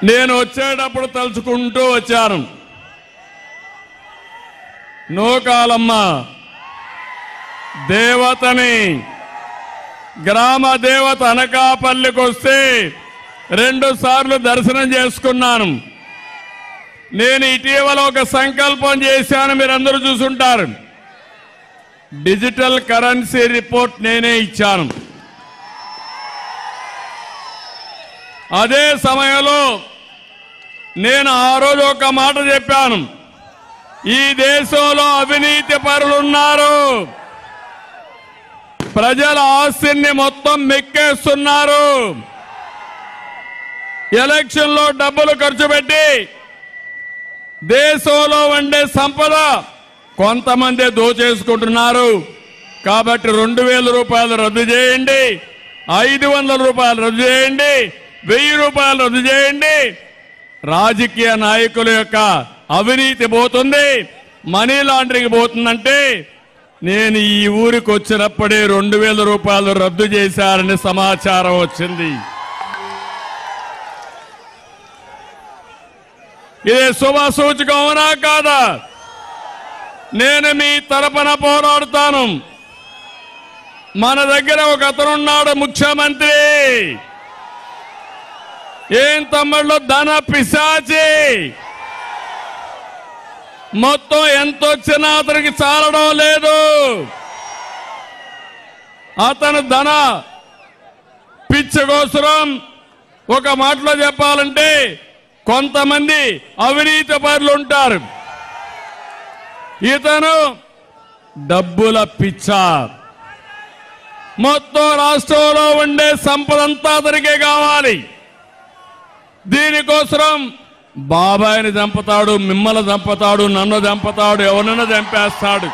నేను వచ్చేటప్పుడు తలుచుకుంటూ వచ్చాను. నూకాలమ్మ దేవతని, గ్రామ దేవత అనకాపల్లికి వస్తే 2 సార్లు దర్శనం చేసుకున్నాను. నేను ఇటీవల ఒక సంకల్పం చేశాను, మీరందరూ చూసుంటారు. డిజిటల్ కరెన్సీ రిపోర్ట్ నేనే ఇచ్చాను. అదే సమయంలో నేను ఆ రోజు ఒక మాట చెప్పాను, ఈ దేశంలో అవినీతి పరులు ఉన్నారు, ప్రజల ఆస్తిని మొత్తం మెక్కేస్తున్నారు, ఎలక్షన్లో డబ్బులు ఖర్చు పెట్టి దేశంలో ఉండే సంపద కొంతమంది దోచేసుకుంటున్నారు. కాబట్టి 2000 రూపాయలు రద్దు చేయండి, 500 రూపాయలు రద్దు చేయండి, 1000 రూపాయలు రద్దు చేయండి. రాజకీయ నాయకుల యొక్క అవినీతి పోతుంది, మనీ లాండరింగ్ పోతుందంటే నేను ఈ ఊరికి వచ్చినప్పుడే 2000 రూపాయలు రద్దు చేశారని సమాచారం వచ్చింది. ఇది శుభ సూచకం అవునా కాదా? నేను మీ తరపున పోరాడుతాను. మన దగ్గర ఒక అతనున్నాడు ముఖ్యమంత్రి, ఏం తమ్ముళ్ళు ధన పిశాచి, మొత్తం ఎంత వచ్చినా అతనికి చాలడం లేదు. అతను ధన పిచ్చి కోసరం ఒక మాటలో చెప్పాలంటే కొంతమంది అవినీతి పరులు ఉంటారు, ఇతను డబ్బుల పిచ్చ. మొత్తం రాష్ట్రంలో ఉండే సంపదంతా అతనికే కావాలి. దీనికోసం బాబాయిని చంపుతాడు, మిమ్మల్ని చంపుతాడు, నన్ను చంపుతాడు, ఎవరినైనా చంపేస్తాడు.